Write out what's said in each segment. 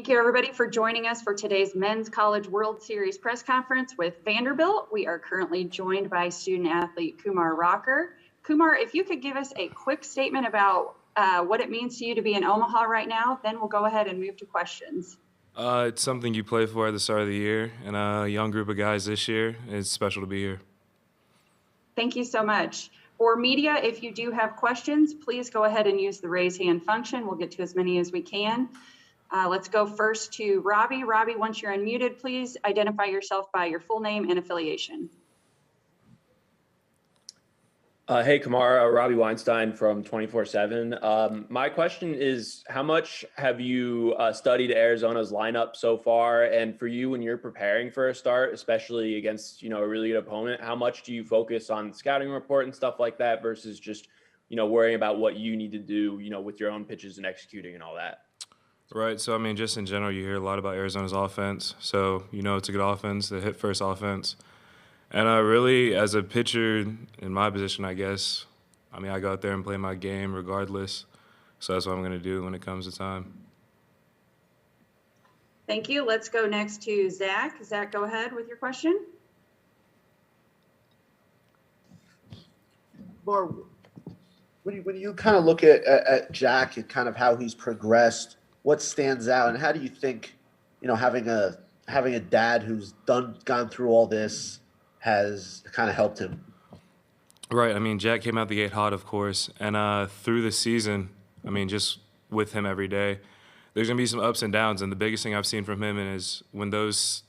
Thank you, everybody, for joining us for today's Men's College World Series press conference with Vanderbilt. We are currently joined by student athlete Kumar Rocker. Kumar, if you could give us a quick statement about what it means to you to be in Omaha right now, then we'll go ahead and move to questions. It's something you play for at the start of the year, and a young group of guys this year. It's special to be here. Thank you so much. For media, if you do have questions, please go ahead and use the raise hand function. We'll get to as many as we can. Let's go first to Robbie. Robbie, once you're unmuted, please identify yourself by your full name and affiliation. Hey, Kamara, Robbie Weinstein from 24/7. My question is, how much have you studied Arizona's lineup so far? And for you, when you're preparing for a start, especially against, a really good opponent, how much do you focus on the scouting report and stuff like that versus just, worrying about what you need to do, with your own pitches and executing and all that? Right. So, just in general, you hear a lot about Arizona's offense. So, it's a good offense, the hit-first offense. And really, as a pitcher in my position, I guess, I go out there and play my game regardless. So that's what I'm going to do when it comes to time. Thank you. Let's go next to Zach. Zach, go ahead with your question. Mar, when you kind of look at Jack and kind of how he's progressed, what stands out, and how do you think, having a dad who's gone through all this has kind of helped him? Right. Jack came out the gate hot, of course, and through the season, just with him every day, there's gonna be some ups and downs. And the biggest thing I've seen from him is when those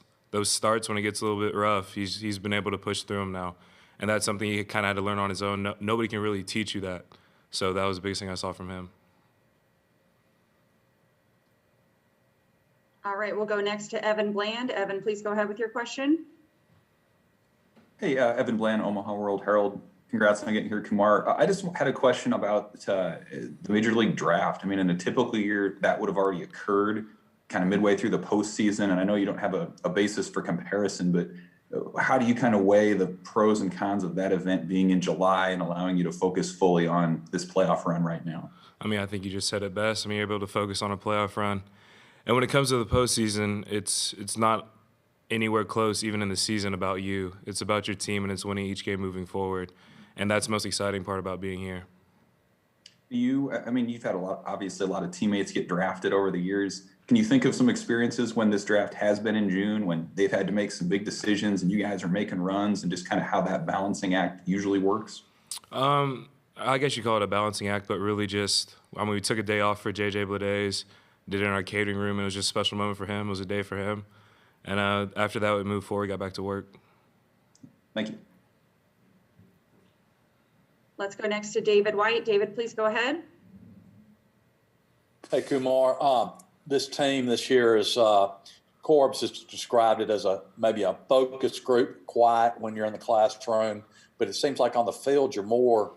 starts, when it gets a little bit rough, he's been able to push through them now, and that's something he kind of had to learn on his own. Nobody can really teach you that, so that was the biggest thing I saw from him. All right, we'll go next to Evan Bland. Evan, please go ahead with your question. Hey, Evan Bland, Omaha World Herald. Congrats on getting here, Kumar. I just had a question about the Major League Draft. In a typical year, that would have already occurred kind of midway through the postseason, and I know you don't have a basis for comparison, but how do you kind of weigh the pros and cons of that event being in July and allowing you to focus fully on this playoff run right now? I think you just said it best. You're able to focus on a playoff run. And when it comes to the postseason, it's not anywhere close, even in the season, about you. It's about your team, and it's winning each game moving forward. And that's the most exciting part about being here. You've had obviously a lot of teammates get drafted over the years. Can you think of some experiences when this draft has been in June, when they've had to make some big decisions and you guys are making runs, and just kind of how that balancing act usually works? I guess you call it a balancing act, but really just, we took a day off for JJ Bledays, did it in our catering room. It was just a special moment for him. It was a day for him. And after that, we moved forward, got back to work. Thank you. Let's go next to David White. David, please go ahead. Hey, Kumar. This team this year is, Corbs has described it as maybe a focus group, quiet when you're in the classroom, but it seems like on the field you're more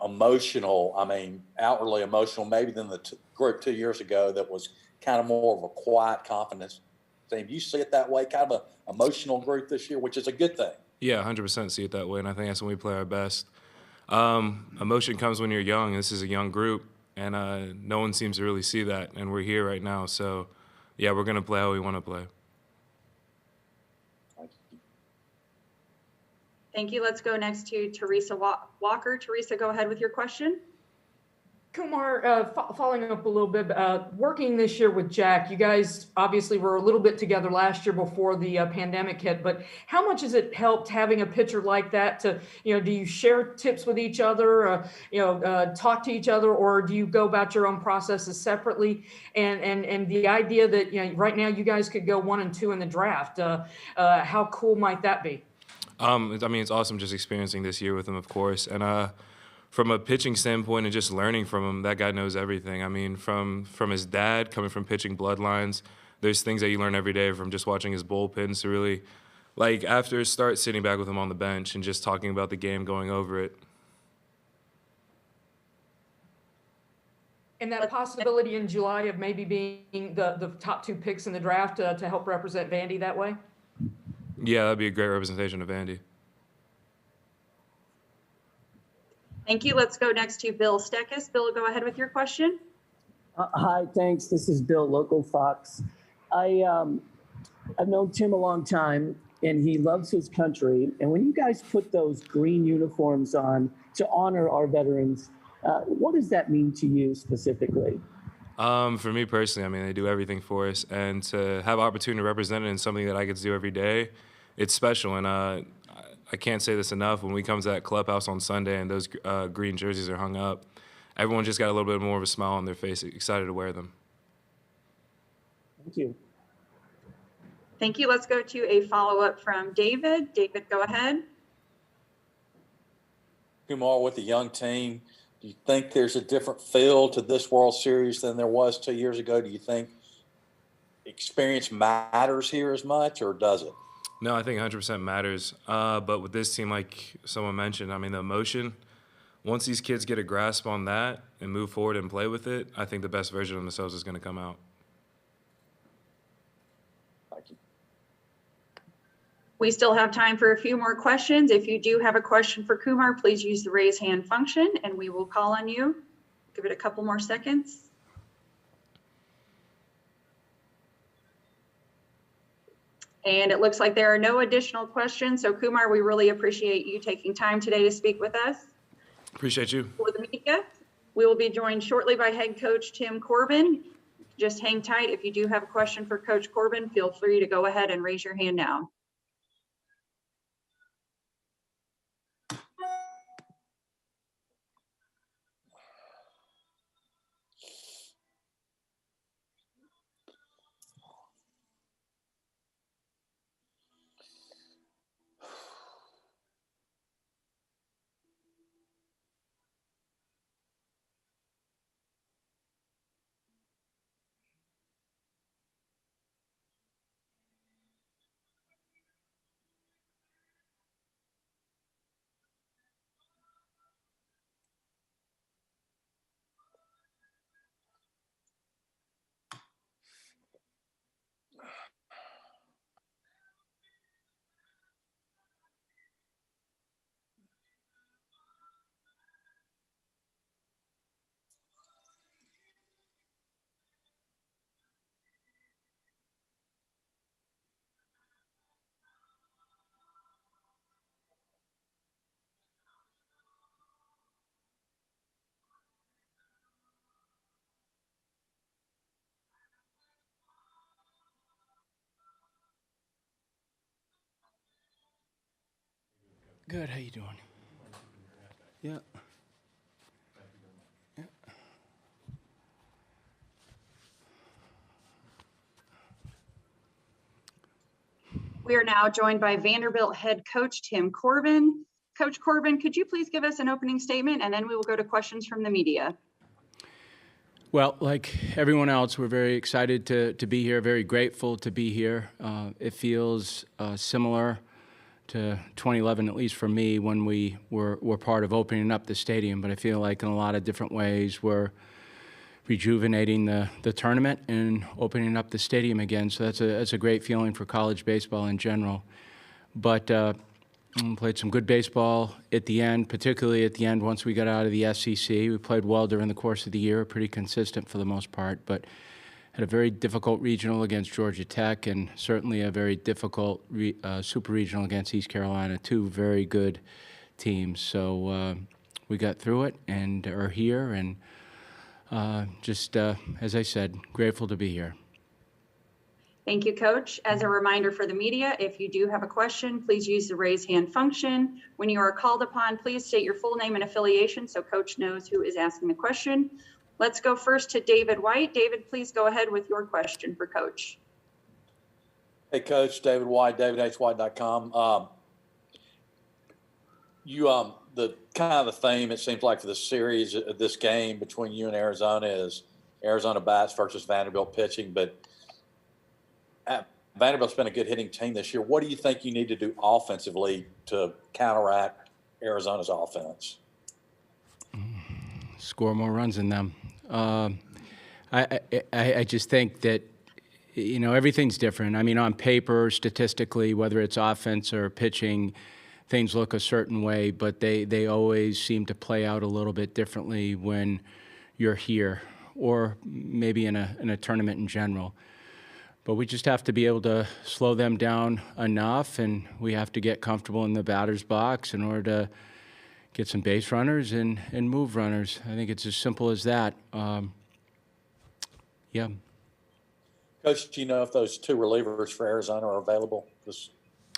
emotional, outwardly emotional, maybe than the group 2 years ago that was kind of more of a quiet confidence team. Do you see it that way, kind of an emotional group this year, which is a good thing? Yeah, 100% see it that way, and I think that's when we play our best. Emotion comes when you're young. This is a young group, and no one seems to really see that, and we're here right now. So, yeah, we're going to play how we want to play. Thank you. Let's go next to Teresa Walker. Teresa, go ahead with your question. Kumar, following up a little bit, working this year with Jack, you guys obviously were a little bit together last year before the pandemic hit, but how much has it helped having a pitcher like that to, do you share tips with each other, talk to each other, or do you go about your own processes separately? And the idea that, right now you guys could go 1 and 2 in the draft, how cool might that be? It's awesome just experiencing this year with him, of course. And from a pitching standpoint and just learning from him, that guy knows everything. From his dad, coming from pitching bloodlines, there's things that you learn every day from just watching his bullpens to really, after his start, sitting back with him on the bench and just talking about the game, going over it. And that possibility in July of maybe being the top 2 picks in the draft to help represent Vandy that way? Yeah, that'd be a great representation of Vandy. Thank you. Let's go next to Bill Steckis. Bill, go ahead with your question. Hi, thanks. This is Bill, local Fox. I've known Tim a long time, and he loves his country. And when you guys put those green uniforms on to honor our veterans, what does that mean to you specifically? For me personally, I mean, they do everything for us, and to have opportunity to represent it in something that I get to do every day, it's special. And I can't say this enough. When we come to that clubhouse on Sunday and those green jerseys are hung up, everyone just got a little bit more of a smile on their face, excited to wear them. Thank you. Thank you. Let's go to a follow-up from David. David, go ahead. Kumar, with the young team, do you think there's a different feel to this World Series than there was 2 years ago? Do you think experience matters here as much, or does it? No, I think 100% matters. But with this team, like someone mentioned, I mean, the emotion, once these kids get a grasp on that and move forward and play with it, I think the best version of themselves is going to come out. Thank you. We still have time for a few more questions. If you do have a question for Kumar, please use the raise hand function and we will call on you. Give it a couple more seconds. And it looks like there are no additional questions. So Kumar, we really appreciate you taking time today to speak with us. Appreciate you. For the media, we will be joined shortly by head coach Tim Corbin. Just hang tight. If you do have a question for Coach Corbin, feel free to go ahead and raise your hand now. Good, how you doing? Yeah. We are now joined by Vanderbilt head coach Tim Corbin. Coach Corbin, could you please give us an opening statement and then we will go to questions from the media. Well, like everyone else, we're very excited to be here, very grateful to be here. It feels similar to 2011, at least for me, when we were part of opening up the stadium. But I feel like in a lot of different ways, we're rejuvenating the tournament and opening up the stadium again. So that's a great feeling for college baseball in general. But played some good baseball at the end, particularly at the end once we got out of the SEC. We played well during the course of the year, pretty consistent for the most part, but had a very difficult regional against Georgia Tech and certainly a very difficult super regional against East Carolina, two very good teams. So we got through it and are here, and just, as I said, grateful to be here. Thank you, Coach. As a reminder for the media, if you do have a question, please use the raise hand function. When you are called upon, please state your full name and affiliation so Coach knows who is asking the question. Let's go first to David White. David, please go ahead with your question for Coach. Hey, Coach, David White, davidhwhite.com. The kind of the theme, it seems like, for the series of this game between you and Arizona is Arizona bats versus Vanderbilt pitching, but Vanderbilt's been a good hitting team this year. What do you think you need to do offensively to counteract Arizona's offense? Score more runs than them. I just think that, you know, everything's different. I mean, on paper, statistically, whether it's offense or pitching, things look a certain way, but they always seem to play out a little bit differently when you're here. or maybe in a tournament in general. But we just have to be able to slow them down enough, and we have to get comfortable in the batter's box in order to get some base runners and move runners. I think it's as simple as that. Yeah. Coach, do you know if those two relievers for Arizona are available?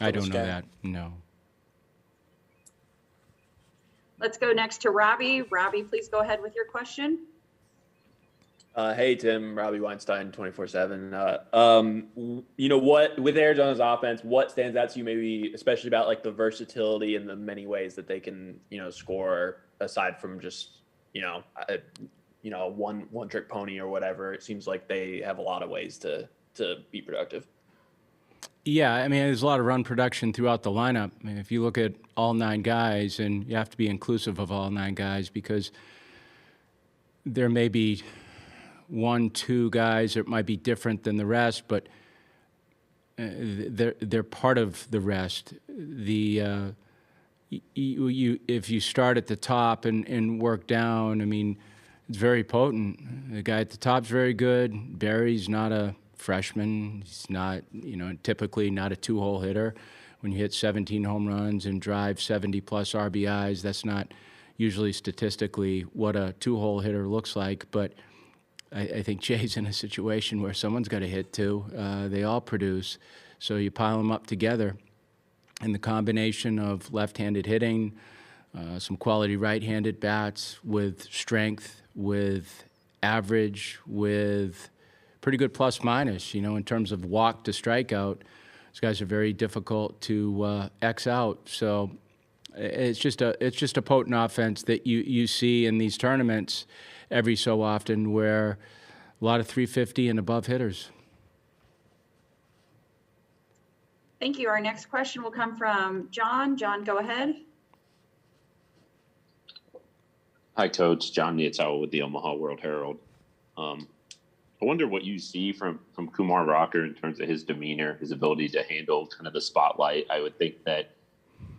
I don't know that, no. Let's go next to Robbie. Robbie, please go ahead with your question. Hey, Tim, Robbie Weinstein, 24/7. What with Arizona's offense, what stands out to you maybe, especially about like the versatility and the many ways that they can, score aside from just, one trick pony or whatever. It seems like they have a lot of ways to be productive. Yeah, I mean, there's a lot of run production throughout the lineup. I mean, if you look at all 9 guys, and you have to be inclusive of all 9 guys, because there may be 1, 2 guys that might be different than the rest, but they're part of the rest. If you start at the top and work down, I mean, it's very potent. The guy at the top's very good. Barry's not a freshman. He's not, typically not a 2-hole hitter. When you hit 17 home runs and drive 70-plus RBIs, that's not usually statistically what a 2-hole hitter looks like. But I think Jay's in a situation where someone's got to hit 2. They all produce. So you pile them up together. And the combination of left-handed hitting, some quality right-handed bats with strength, with average, with pretty good plus-minus, in terms of walk to strikeout. These guys are very difficult to X out. So it's just a potent offense that you see in these tournaments every so often, where a lot of 350 and above hitters. Thank you. Our next question will come from John. John, go ahead. Hi, Coach. John Nietzau with the Omaha World Herald. I wonder what you see from Kumar Rocker in terms of his demeanor, his ability to handle kind of the spotlight. I would think that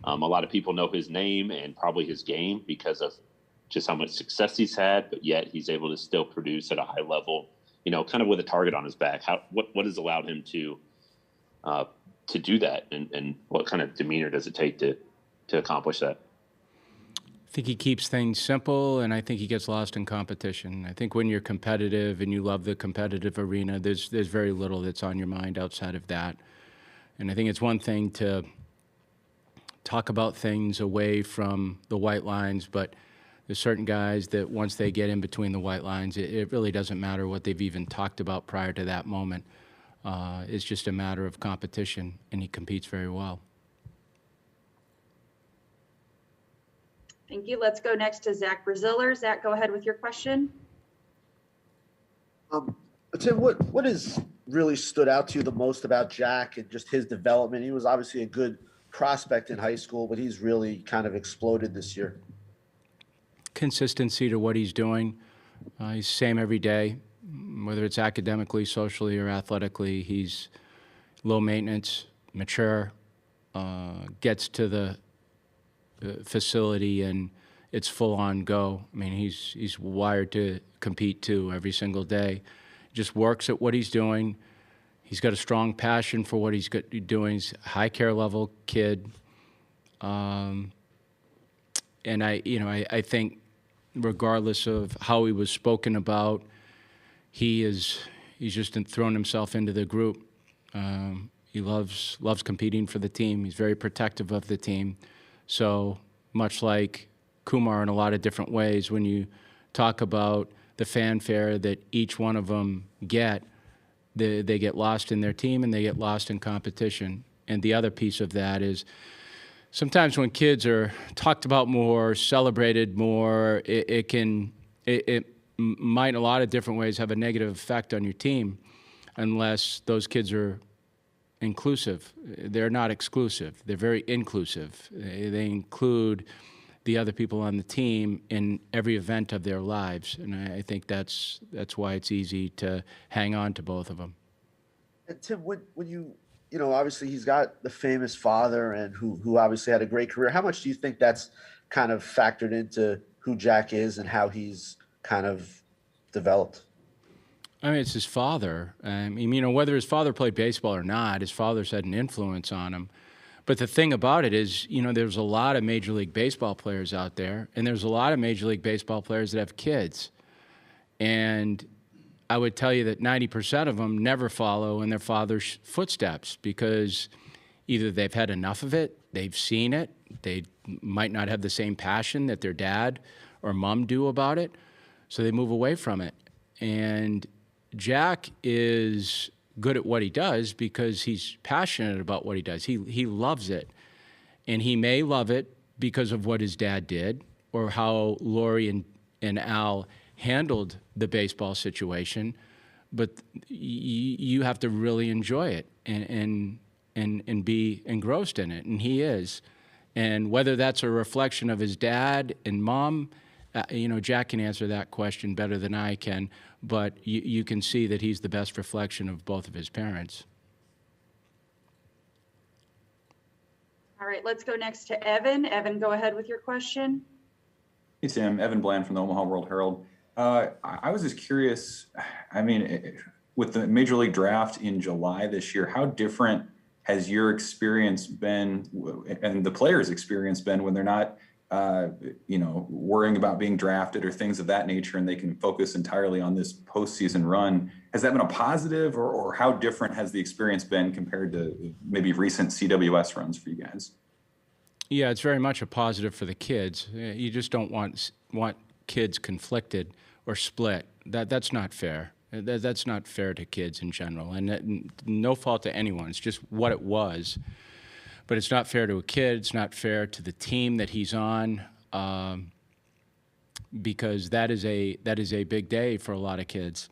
a lot of people know his name and probably his game because of just how much success he's had, but yet he's able to still produce at a high level, kind of with a target on his back. What has allowed him to do that, and what kind of demeanor does it take to accomplish that? I think he keeps things simple, and I think he gets lost in competition. I think when you're competitive and you love the competitive arena, there's very little that's on your mind outside of that. And I think it's one thing to talk about things away from the white lines, but there's certain guys that once they get in between the white lines, it really doesn't matter what they've even talked about prior to that moment. It's just a matter of competition, and he competes very well. Thank you. Let's go next to Zach Braziller. Zach, go ahead with your question. Tim, what has really stood out to you the most about Jack and just his development? He was obviously a good prospect in high school, but he's really kind of exploded this year. Consistency to what he's doing. He's the same every day, whether it's academically, socially, or athletically. He's low maintenance, mature, gets to the facility and it's full on go. I mean, he's wired to compete too every single day. Just works at what he's doing. He's got a strong passion for what he's doing. He's a high care level kid. And I think regardless of how he was spoken about, he's just thrown himself into the group. He loves competing for the team. He's very protective of the team. So much like Kumar in a lot of different ways, when you talk about the fanfare that each one of them get, they get lost in their team and they get lost in competition. And the other piece of that is sometimes when kids are talked about more, celebrated more, it might in a lot of different ways have a negative effect on your team unless those kids are inclusive. They're not exclusive. They're very inclusive. They include the other people on the team in every event of their lives, and I think that's why it's easy to hang on to both of them. And Tim, when you obviously he's got the famous father and who obviously had a great career. How much do you think that's kind of factored into who Jack is and how he's kind of developed? I mean, it's his father. I mean, you know, whether his father played baseball or not, his father's had an influence on him. But the thing about it is, you know, there's a lot of Major League Baseball players out there, and there's a lot of Major League Baseball players that have kids. And I would tell you that 90% of them never follow in their father's footsteps because either they've had enough of it, they've seen it, they might not have the same passion that their dad or mom do about it, so they move away from it. And Jack is good at what he does because he's passionate about what he does. He loves it. And he may love it because of what his dad did or how Lori and Al handled the baseball situation, but you have to really enjoy it and be engrossed in it, and he is. And whether that's a reflection of his dad and mom, you know, Jack can answer that question better than I can, but you can see that he's the best reflection of both of his parents. All right, let's go next to Evan. Evan, go ahead with your question. Hey, Tim. Evan Bland from the Omaha World Herald. I was just curious, I mean, with the Major League Draft in July this year, how different has your experience been and the players' experience been when they're not, you know, worrying about being drafted or things of that nature, and they can focus entirely on this postseason run? Has that been a positive, or how different has the experience been compared to maybe recent CWS runs for you guys? Yeah, it's very much a positive for the kids. You just don't want kids conflicted or split. That's not fair. That's not fair to kids in general, and no fault to anyone. It's just what it was. But it's not fair to a kid. It's not fair to the team that he's on, because that is a big day for a lot of kids.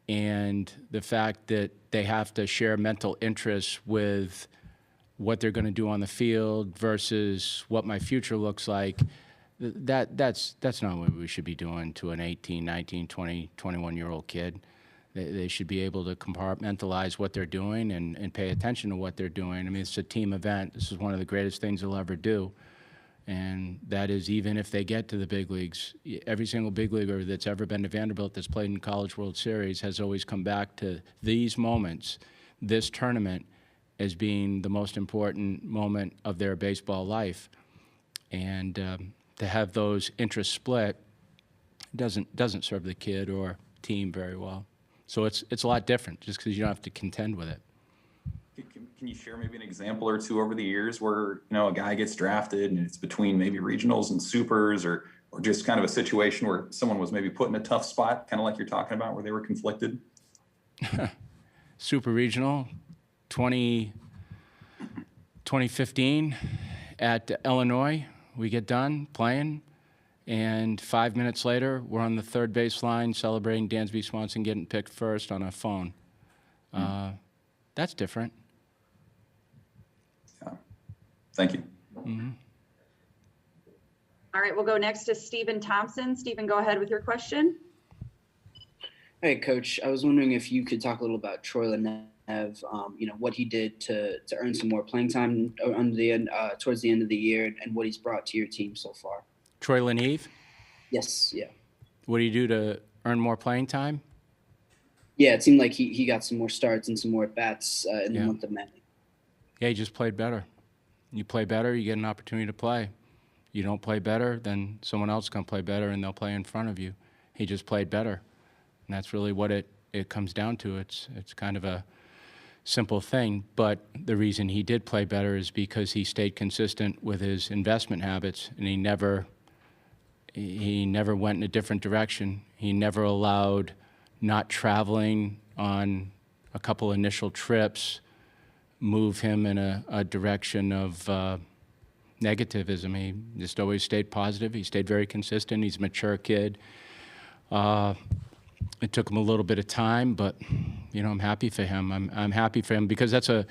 And the fact that they have to share mental interests with what they're going to do on the field versus what my future looks like, that's not what we should be doing to an 18, 19, 20, 21-year-old kid. They should be able to compartmentalize what they're doing and pay attention to what they're doing. I mean, it's a team event. This is one of the greatest things they'll ever do. And that is even if they get to the big leagues. Every single big leaguer that's ever been to Vanderbilt that's played in College World Series has always come back to these moments, this tournament, as being the most important moment of their baseball life. And to have those interests split doesn't serve the kid or team very well. So it's a lot different just because you don't have to contend with it. Can you share maybe an example or two over the years where, you know, a guy gets drafted and it's between maybe regionals and supers, or just kind of a situation where someone was maybe put in a tough spot, kind of like you're talking about, where they were conflicted? Super regional, 2015 at Illinois. We get done playing, and 5 minutes later, we're on the third base line celebrating Dansby Swanson getting picked first on a phone. That's different. Yeah. Thank you. Mm-hmm. All right, we'll go next to Stephen Thompson. Stephen, go ahead with your question. Hey, Coach. I was wondering if you could talk a little about Troy Lenev, you know, what he did to earn some more playing time under the end, towards the end of the year, and what he's brought to your team so far. Troy Lenev? Yes, yeah. What do you do to earn more playing time? Yeah, it seemed like he got some more starts and some more at-bats in the month of May. Yeah, he just played better. You play better, you get an opportunity to play. You don't play better, then someone else can play better and they'll play in front of you. He just played better. And that's really what it comes down to. It's kind of a simple thing, but the reason he did play better is because he stayed consistent with his investment habits, and he never went in a different direction. He never allowed not traveling on a couple initial trips move him in a direction of negativism. He just always stayed positive. He stayed very consistent. He's a mature kid. It took him a little bit of time, but you know, I'm happy for him. I'm happy for him because that's a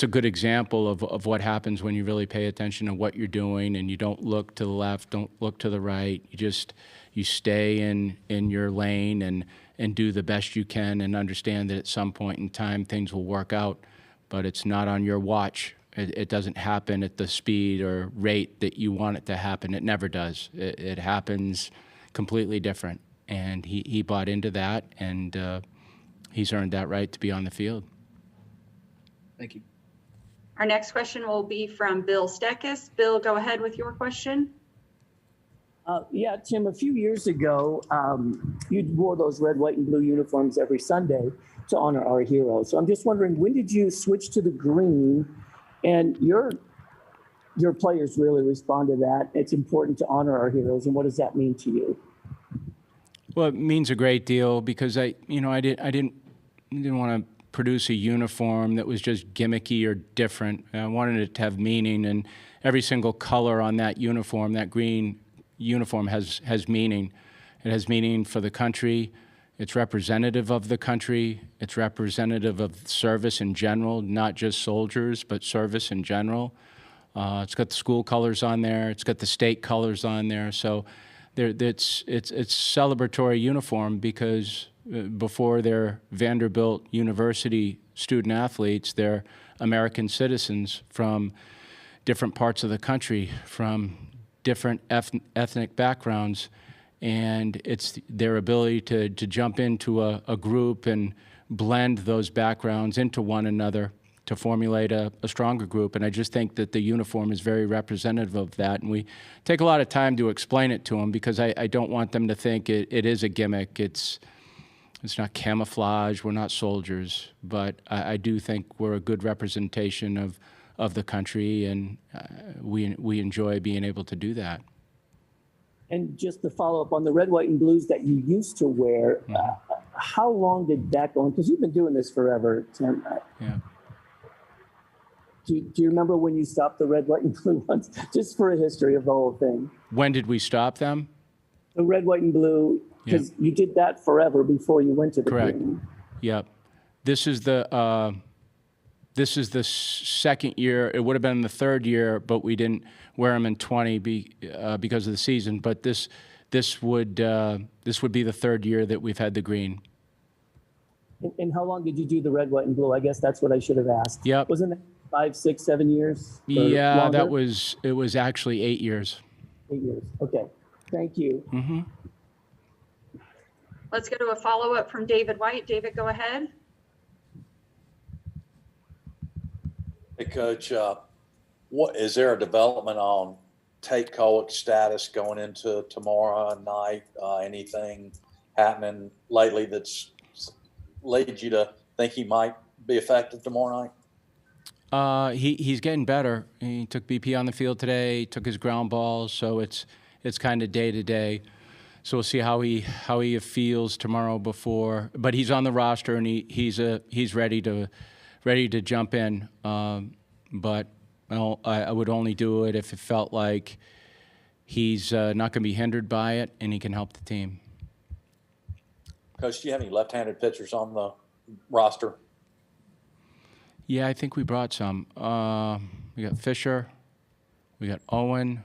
good example of what happens when you really pay attention to what you're doing and you don't look to the left, don't look to the right. You stay in your lane and do the best you can and understand that at some point in time things will work out, but it's not on your watch. It doesn't happen at the speed or rate that you want it to happen. It never does. It happens completely different. And he bought into that, and he's earned that right to be on the field. Thank you. Our next question will be from Bill Stekis. Bill, go ahead with your question. Yeah, Tim, a few years ago, you wore those red, white, and blue uniforms every Sunday to honor our heroes. So I'm just wondering, when did you switch to the green? And your players really respond to that. It's important to honor our heroes. And what does that mean to you? Well, it means a great deal because I didn't want to produce a uniform that was just gimmicky or different. I wanted it to have meaning, and every single color on that uniform, that green uniform, has meaning. It has meaning for the country. It's representative of the country. It's representative of service in general, not just soldiers, but service in general. It's got the school colors on there. It's got the state colors on there. So it's celebratory uniform because before they're Vanderbilt University student athletes, they're American citizens from different parts of the country, from different ethnic backgrounds, and it's their ability to jump into a group and blend those backgrounds into one another to formulate a stronger group. And I just think that the uniform is very representative of that. And we take a lot of time to explain it to them because I don't want them to think it is a gimmick. It's not camouflage. We're not soldiers. But I do think we're a good representation of the country, and we enjoy being able to do that. And just to follow up on the red, white, and blues that you used to wear, how long did that go on? Because you've been doing this forever, Tim. Yeah. Do you remember when you stopped the red, white, and blue ones? Just for a history of the whole thing. When did we stop them? The red, white, and blue, because you did that forever before you went to the Correct. green. Yep. This is the second year. It would have been the third year, but we didn't wear them in 20 because of the season. But this would be the third year that we've had the green. And how long did you do the red, white, and blue? I guess that's what I should have asked. Yep. Wasn't it 5, 6, 7 years? Yeah, longer? it was actually 8 years. 8 years. Okay. Thank you. Mm-hmm. Let's go to a follow-up from David White. David, go ahead. Hey, Coach, what is there a development on Tate Colick's status going into tomorrow night? Anything happening lately that's led you to think he might be effective tomorrow night? He's getting better. He took BP on the field today. Took his ground balls, so it's kind of day to day. So we'll see how he feels tomorrow before. But he's on the roster and he's ready to jump in. But I would only do it if it felt like he's not going to be hindered by it and he can help the team. Coach, do you have any left-handed pitchers on the roster? Yeah, I think we brought some. We got Fisher, we got Owen,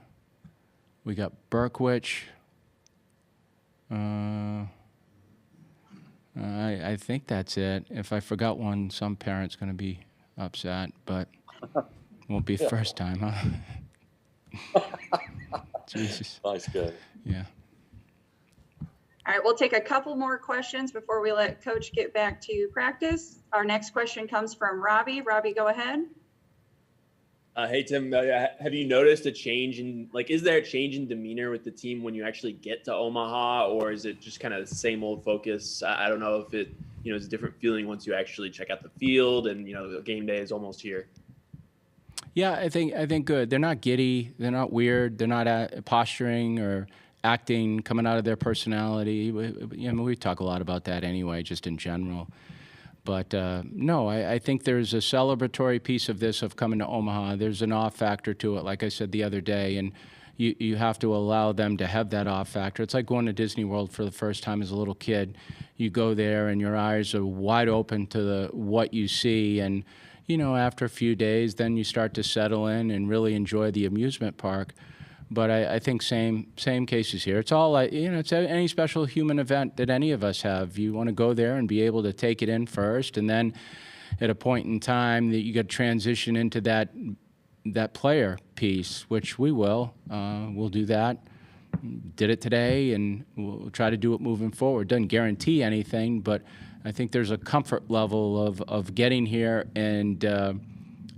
we got Berkwich. I think that's it. If I forgot one, some parent's going to be upset, but won't be first time, huh? Jesus. Nice guy. Yeah. All right, we'll take a couple more questions before we let Coach get back to practice. Our next question comes from Robbie. Robbie, go ahead. Hey, Tim, have you noticed a change is there a change in demeanor with the team when you actually get to Omaha, or is it just kind of the same old focus? I don't know if it, is a different feeling once you actually check out the field and, game day is almost here. Yeah, I think good. They're not giddy. They're not weird. They're not posturing or acting, coming out of their personality. We talk a lot about that anyway, just in general. But no, I think there's a celebratory piece of this, of coming to Omaha. There's an off factor to it, like I said the other day, and you have to allow them to have that off factor. It's like going to Disney World for the first time as a little kid. You go there and your eyes are wide open to what you see, and after a few days, then you start to settle in and really enjoy the amusement park. But I think same cases here. It's all like, it's any special human event that any of us have. You want to go there and be able to take it in first, and then at a point in time that you got to transition into that player piece, which we will. We'll do that. Did it today, and we'll try to do it moving forward. Doesn't guarantee anything, but I think there's a comfort level of getting here and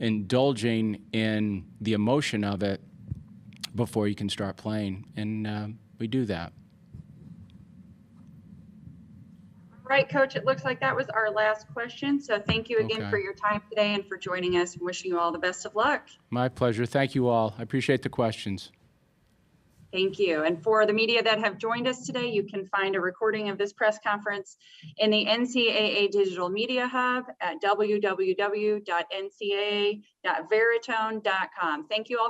indulging in the emotion of it before you can start playing, and we do that. All right, Coach, it looks like that was our last question. So thank you again Okay. for your time today and for joining us, and wishing you all the best of luck. My pleasure. Thank you all. I appreciate the questions. Thank you. And for the media that have joined us today, you can find a recording of this press conference in the NCAA Digital Media Hub at www.ncaa.veritone.com. Thank you all for